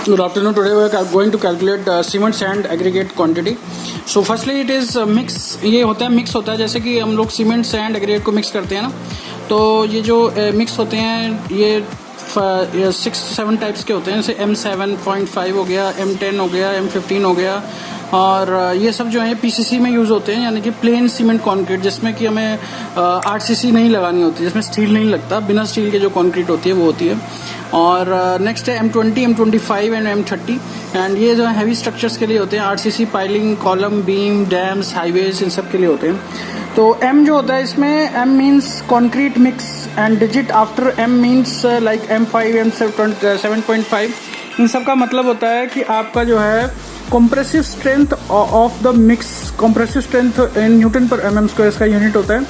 Good afternoon. Today we are going to calculate cement sand aggregate quantity. So firstly it is mix. ये होता है mix होता है, जैसे कि हम लोग सीमेंट सैंड एग्रीगेट को मिक्स करते हैं ना, तो ये जो मिक्स होते हैं ये 6-7 टाइप्स के होते हैं, जैसे M7.5 हो गया, M10 हो गया, M15 हो गया, और ये सब जो है पीसीसी में यूज़ होते हैं, यानी कि प्लेन सीमेंट कंक्रीट, जिसमें कि हमें आरसीसी नहीं लगानी होती, जिसमें स्टील नहीं लगता, बिना स्टील के जो कंक्रीट होती है वो होती है। और नेक्स्ट है M20, M25 and M30, and ये जो है हैवी स्ट्रक्चर्स के लिए होते हैं, RCC, piling, column, beam, dams, highways, इन सब के लिए होते हैं। तो M जो होता है इसमें M means concrete mix and digit after M means like M5, M7.5, इन सब का मतलब होता है कि आपका जो है compressive strength of the mix, compressive strength in newton पर mm स्क्वायर इसका यूनिट होता है।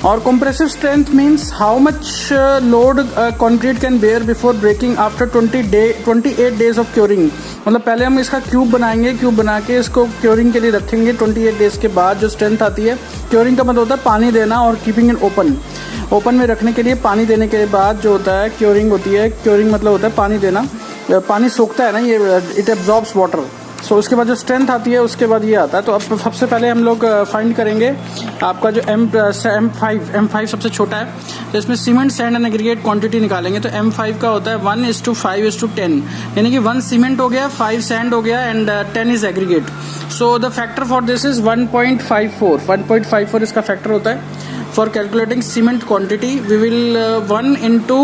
और compressive strength means how much load concrete can bear before breaking after 28 days of curing. मतलब पहले हम इसका क्यूब बनाएंगे, क्यूब बना के इसको क्योरिंग के लिए रखेंगे, 28 डेज के बाद जो स्ट्रेंथ आती है, क्योरिंग का मतलब होता है पानी देना और कीपिंग इन ओपन में रखने के लिए पानी देने के बाद जो होता है क्योरिंग होती है। क्योरिंग मतलब होता है पानी देना, पानी सोखता है ना, ये इट एब्जॉर्ब्स वाटर। सो उसके बाद जो स्ट्रेंथ आती है उसके बाद ये आता है। तो अब सबसे पहले हम लोग फाइंड करेंगे आपका जो M5 सबसे छोटा है, तो इसमें cement sand and aggregate quantity निकालेंगे। तो M5 का होता है 1:5:10, यानी कि 1 सीमेंट हो गया, 5 सैंड हो गया and 10 is aggregate. So the factor for this is 1.54 इसका फैक्टर होता है। For calculating cement quantity we will 1 into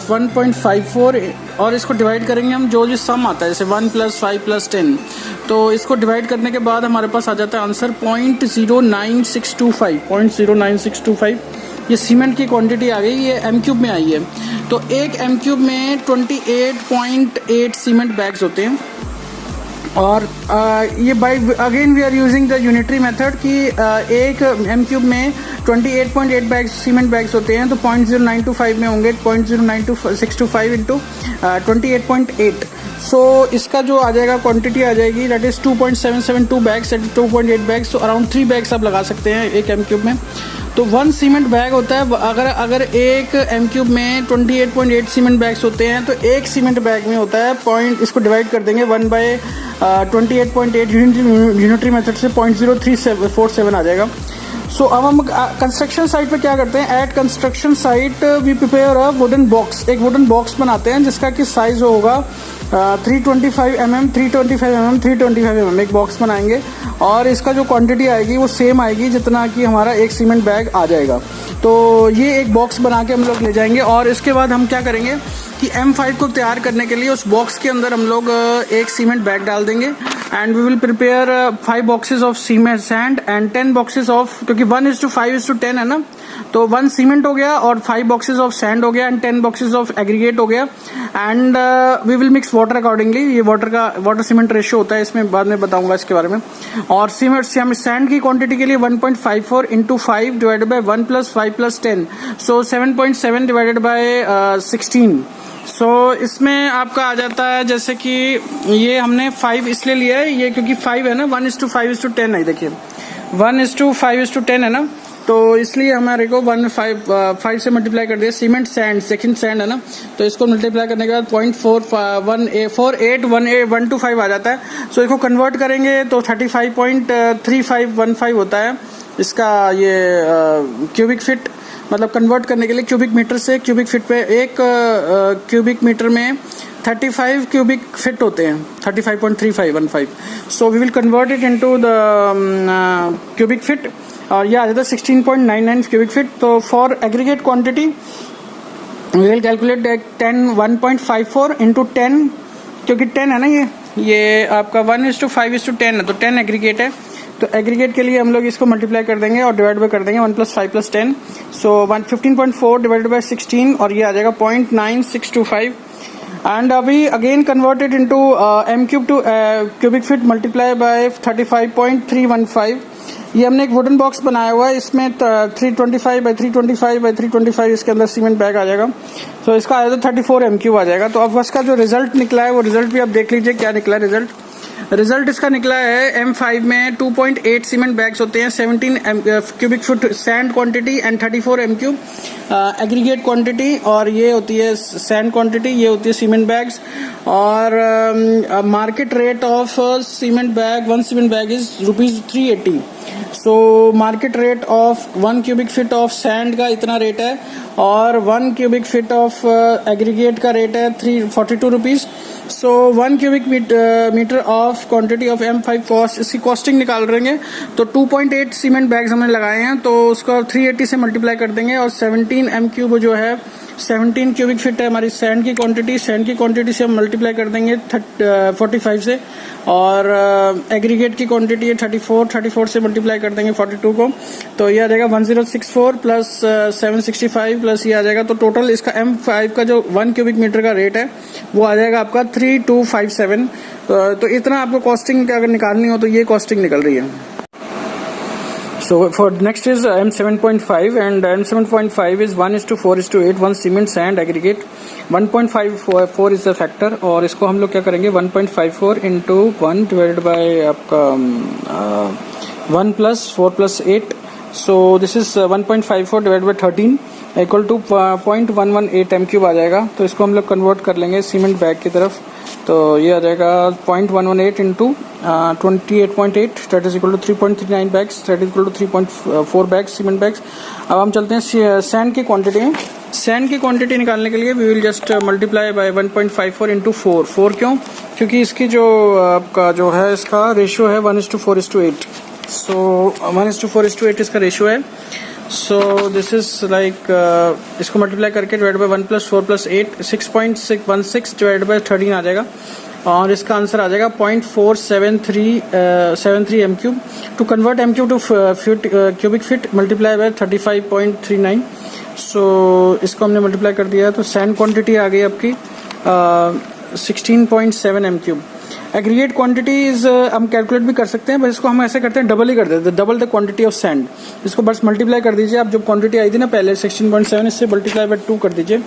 1.54, और इसको डिवाइड करेंगे हम जो सम आता है, जैसे 1 + 5 + 10, तो इसको डिवाइड करने के बाद हमारे पास आ जाता है आंसर 0.09625। ये सीमेंट की क्वांटिटी आ गई, ये एम क्यूब में आई है। तो एक एम क्यूब में 28.8 सीमेंट बैग्स होते हैं। और ये by again we are using the unitary method कि एक एम क्यूब में 28.8 बैग्स सीमेंट बैग्स होते हैं, तो 0.0925 में होंगे 0.092625 इंटू 28.8। सो इसका जो आ जाएगा क्वांटिटी आ जाएगी that is 2.772 bags at 2.8 bags, तो अराउंड 3 बैग्स आप लगा सकते हैं एक एम क्यूब में। तो 1 सीमेंट बैग होता है, अगर एक एम क्यूब में 28.8 सीमेंट बैग्स होते हैं, तो एक सीमेंट बैग में होता है इसको डिवाइड कर देंगे 1/28.8 यूनिटरी मेथड से 0.0347 आ जाएगा। सो अब हम कंस्ट्रक्शन साइट पे क्या करते हैं, at construction site we prepare a wooden box, एक वुडन बॉक्स बनाते हैं जिसका कि साइज होगा 325 mm, 325 mm, एक बॉक्स बनाएंगे और इसका जो क्वांटिटी आएगी वो सेम आएगी जितना कि हमारा एक सीमेंट बैग आ जाएगा। तो ये एक बॉक्स बना के हम लोग ले जाएंगे, और इसके बाद हम क्या करेंगे कि M5 को तैयार करने के लिए उस बॉक्स के अंदर हम लोग एक सीमेंट बैग डाल देंगे, and we will prepare 5 boxes of cement sand and 10 boxes of, क्योंकि 1:5:10 है ना, तो 1 सीमेंट हो गया और 5 बॉक्सेस ऑफ सैंड हो गया एंड 10 बॉक्सेस ऑफ एग्रीगेट हो गया, and we will mix water accordingly. ये वाटर सीमेंट रेशियो होता है, इसमें बाद में बताऊंगा इसके बारे में। और सीमेंट सैंड की क्वांटिटी के लिए 1.54 into 5 divided by 1 + 5 + 10, so 7.7 divided by 16। सो इसमें आपका आ जाता है, जैसे कि ये हमने 5 इसलिए लिया है, ये क्योंकि 5 है ना, 1:5:10 है, देखिए 1:5:10 है ना, तो इसलिए हमारे को 5 से मल्टीप्लाई कर दिया। सीमेंट सैंड सेकंड सैंड है ना, तो इसको मल्टीप्लाई करने के बाद 0.4818 आ जाता है। सो इसको कन्वर्ट करेंगे तो 35.3515 होता है इसका ये क्यूबिक फिट, मतलब कन्वर्ट करने के लिए क्यूबिक मीटर से क्यूबिक फिट पे, एक क्यूबिक मीटर में 35 क्यूबिक फिट होते हैं, 35.3515। So we will convert it into the cubic feet, और ये आ जाता है 16.99 क्यूबिक फिट। तो for aggregate quantity we will calculate 1.54 into 10, क्योंकि 10 है ना, ये आपका 1:5:10 है, तो 10 एग्रीगेट है, तो एग्रीगेट के लिए हम लोग इसको मल्टीप्लाई कर देंगे और डिवाइड बाय कर देंगे 1 + 5 + 10, सो 15.4 डिवाइडेड बाय 16, और ये आ जाएगा 0.9625। एंड अभी again converted into M cube to cubic feet multiply by 35.315। ये हमने एक वुडन बॉक्स बनाया हुआ है, इसमें 325/325/325 इसके अंदर सीमेंट बैग आ जाएगा, तो इसका आ जाएगा 34 एम क्यूब आ जाएगा। तो अब उसका जो रिजल्ट निकला है वो रिजल्ट भी आप देख लीजिए क्या निकला है रिजल्ट। रिजल्ट इसका निकला है M5 में 2.8 सीमेंट बैग्स होते हैं, 17 cubic foot sand quantity and 34 M3 aggregate quantity, और ये होती है सैंड क्वांटिटी, ये होती है सीमेंट बैग्स। और market rate of cement bag, 1 cement bag is ₹380। So market rate of 1 cubic feet of sand का इतना रेट है, और 1 क्यूबिक फीट ऑफ एग्रीगेट का रेट है ₹42। So 1 cubic metre of quantity of M5 cost, इसकी costing निकाल रहे हैं। तो 2.8 सीमेंट बैग्स हमने लगाए हैं, तो उसको 380 से मल्टीप्लाई कर देंगे, और 17 M3 जो है 17 क्यूबिक फीट है हमारी सैंड की क्वांटिटी से हम मल्टीप्लाई कर देंगे 45 से, और एग्रीगेट की क्वांटिटी है 34 से मल्टीप्लाई कर देंगे 42 को, तो ये आ जाएगा 1064 प्लस 765 प्लस ये आ जाएगा। तो टोटल इसका M5 का जो 1 क्यूबिक मीटर का रेट है वो आ जाएगा आपका 3257। तो इतना आपको कॉस्टिंग अगर निकालनी हो तो ये कॉस्टिंग निकल रही है। So for next is M7.5, and M7.5 is 1:4:8, 1 cement sand aggregate, 1.54 is the factor, और इसको हम लोग क्या करेंगे 1.54 into 1 divided by आपका 1 plus 4 plus 8, so this is 1.54 divided by 13 equal to 0.118 M3 आ जाएगा। तो इसको हम लोग कन्वर्ट कर लेंगे सीमेंट बैग की तरफ, तो ये आ जाएगा 0.118 into 28.8 that is equal to 3.39 bags, that is equal to 3.4 bags cement bags. अब हम चलते हैं सैंड की क्वांटिटी में। सैंड की क्वांटिटी निकालने के लिए we will just multiply by 1.54 into 4 क्यों? क्योंकि इसकी जो आपका जो है इसका रेशियो है 1:4:8, सो 1:4:8 इसका रेशियो है। सो दिस इज लाइक इसको मल्टीप्लाई करके डिवाइड बाय 1 + 4 + 8 6.616 डिवाइड बाय 13 आ जाएगा, और इसका आंसर आ जाएगा 0.4773 M3। To convert M3 to feet cubic feet multiply by 35.39, सो इसको हमने मल्टीप्लाई कर दिया, तो सैंड क्वांटिटी आ गई आपकी 16.7 M3। एग्रीगेट क्वांटिटीज हम कैलकुलेट भी कर सकते हैं, बस इसको हम ऐसे करते हैं डबल ही कर देते हैं, double the quantity of sand. इसको बस मल्टीप्लाई कर दीजिए, आप जो क्वांटिटी आई थी ना पहले 16.7, इससे मल्टीप्लाई बाय 2 कर दीजिए,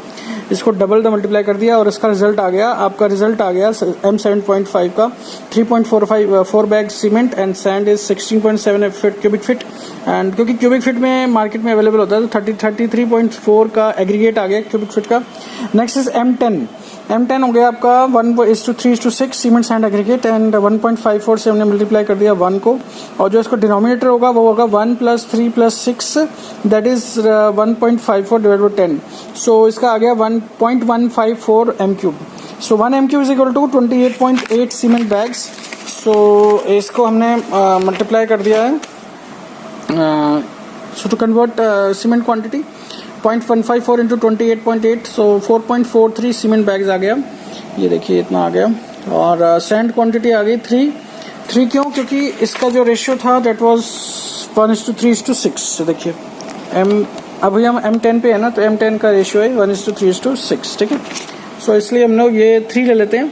इसको डबल द मल्टीप्लाई कर दिया, और इसका रिजल्ट आ गया, आपका रिजल्ट आ गया M7.5 का 3.4 bag cement and sand is 16.7 cubic feet, and क्योंकि क्यूबिक फीट में मार्केट में अवेलेबल होता है तो 33.4 का एग्रीगेट आ गया क्यूबिक फीट का। नेक्स्ट इज M10 हो गया आपका 1:3:6 सीमेंट सैंड एग्रीगेट, एंड 1.54 से हमने मल्टीप्लाई कर दिया 1 को, और जो इसका डिनोमिनेटर होगा वो होगा 1 + 3 + 6 that is 1.54 divide by 10, so इसका आ गया 1.154 M3। So 1 M3 is equal to 28.8 cement bags. So इसको हमने मल्टीप्लाई कर दिया है, so to convert cement quantity 0.154 into 28.8, so 4.43 cement bags आ गया, ये देखिए इतना आ गया, और सैंड क्वांटिटी आ गई 3 क्यों? क्योंकि इसका जो रेशियो था दैट वाज 1:3:6, देखिए अभी हम M10 पे है ना, तो M10 का रेशियो है 1:3:6, ठीक है। सो इसलिए हम लोग ये 3 ले लेते हैं,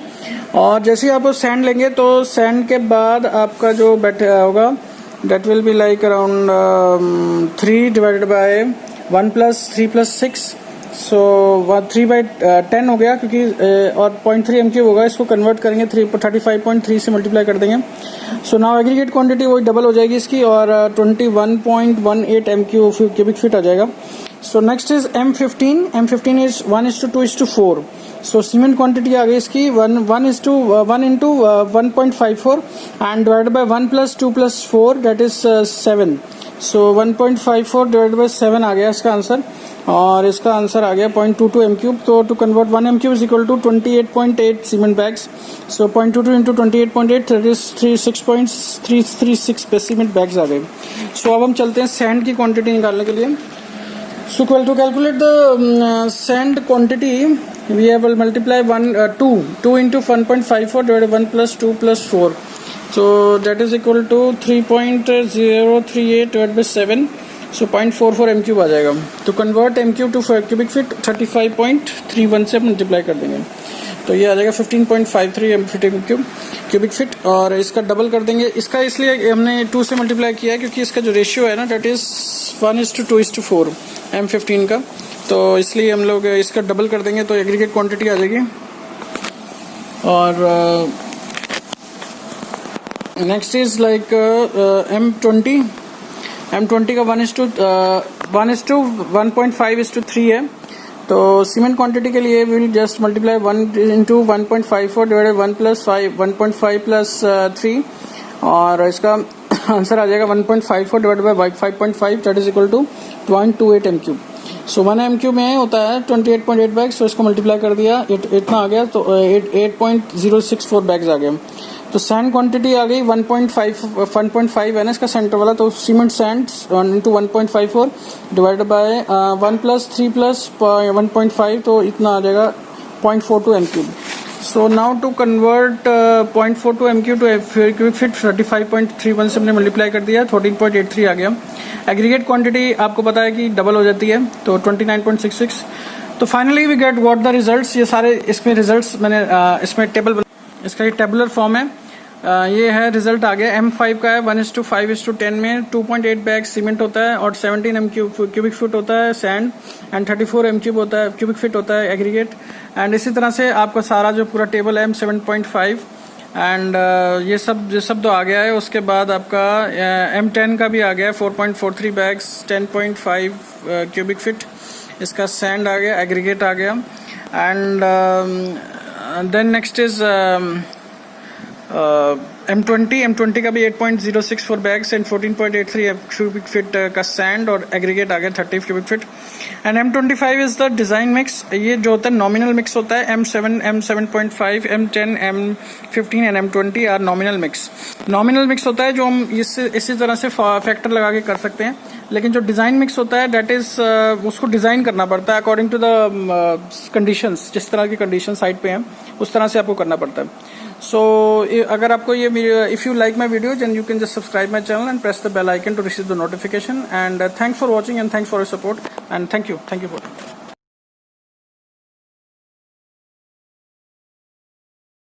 और जैसे ही आप सैंड लेंगे तो सैंड के बाद आपका जो बैठ होगा that will be like around 3 divided by 1 + 3 + 6, सो 3/10 हो गया, क्योंकि और 0.3 M3 होगा, इसको कन्वर्ट करेंगे 35.3 से मल्टीप्लाई कर देंगे। सो नाउ एग्रीगेट क्वांटिटी वही डबल हो जाएगी इसकी, और 21.18 M3 क्यूबिक फीट आ जाएगा। So next is M15 is 1:2:4, so cement quantity आ गई इसकी 1 into 1.54 and divided by 1 + 2 + 4 that is 7, so 1.54 divided by 7 आ गया इसका आंसर, और इसका आंसर आ गया 0.22 M3। तो to convert 1 M3 is equal to 28.8 cement bags, so 0.22 into 28.8 that is 6.336 cement bags आ गए। सो अब हम चलते हैं सैंड की क्वांटिटी निकालने के लिए। So to calculate the sand quantity, we will multiply 2 into 1.54 divided by 1 + 2 + 4. So that is equal to 3.038 divided by 7. So 0.44 M3 आ जाएगा। तो convert M3 to cubic feet 35.31 से मल्टीप्लाई कर देंगे, तो ये आ जाएगा 15.53 M3 क्यूबिक फीट, और इसका डबल कर देंगे। इसका इसलिए हमने 2 से मल्टीप्लाई किया है क्योंकि इसका जो रेशियो है ना दैट इज 1:2:4 M15 का, तो इसलिए हम लोग इसका डबल कर देंगे तो एग्रीगेट क्वांटिटी आ जाएगी, और नेक्स्ट इज लाइक M20 का 1:1.5:3 है। तो सीमेंट क्वांटिटी के लिए will just multiply 1 into 1.54 divided 1 plus 5 1.5 plus 3 और इसका आंसर आ जाएगा 1.54 divided by 5.5 that is equal to 0.28 m cube. So 1 m cube में होता है 28.8 बैग्स, तो इसको मल्टीप्लाई कर दिया इतना आ गया, तो 8.064 बैग्स आ गया। तो सैंड क्वांटिटी आ गई 1.5 है ना इसका सेंटर वाला, तो cement sand into 1.54 divided by 1 plus 3 plus 1.5, तो इतना आ जाएगा 0.42 m cube. So now to convert 0.42 m cube to cubic feet 35.31 से हमने मल्टीप्लाई कर दिया, 14.83 आ गया। एग्रीगेट क्वांटिटी आपको पता है कि डबल हो जाती है, तो 29.66। तो finally we get what the results. ये सारे इसमें रिजल्ट्स मैंने इसमें टेबल, इसका ये टेबुलर फॉर्म है। ये है रिजल्ट आ गया। M5 का है 1:5:10 में 2.8 बैग सीमेंट होता है और 17 m क्यूबिक फीट होता है सैंड एंड 34 m क्यूब होता है क्यूबिक फीट होता है एग्रीगेट। एंड इसी तरह से आपका सारा जो पूरा टेबल है M7.5 एंड ये सब तो आ गया है। उसके बाद आपका M10 का भी आ गया 4.43 बैग्स 10.5 क्यूबिक फीट, इसका सैंड आ गया, एग्रीगेट आ गया। And then next is M20 का भी 8.064 बैग्स एंड 14.83 क्यूबिक फीट का सैंड और एग्रीगेट आ गया 30 cubic feet. And M25 is the design mix. ये जो होता है नॉमिनल मिक्स होता है। M7, M7.5, M10, M15 and M20 are nominal mix. Nominal mix होता है जो हम इसी तरह से फैक्टर लगा के कर सकते हैं, लेकिन जो डिजाइन मिक्स होता है दैट इज उसको डिजाइन करना पड़ता है अकॉर्डिंग टू द कंडीशंस, जिस तरह की कंडीशन साइट पे हैं उस तरह से आपको करना पड़ता है। सो अगर आपको ये if you like my video then you can just subscribe my channel and press the bell icon to receive the notification. And thanks for watching and thanks for your support and thank you for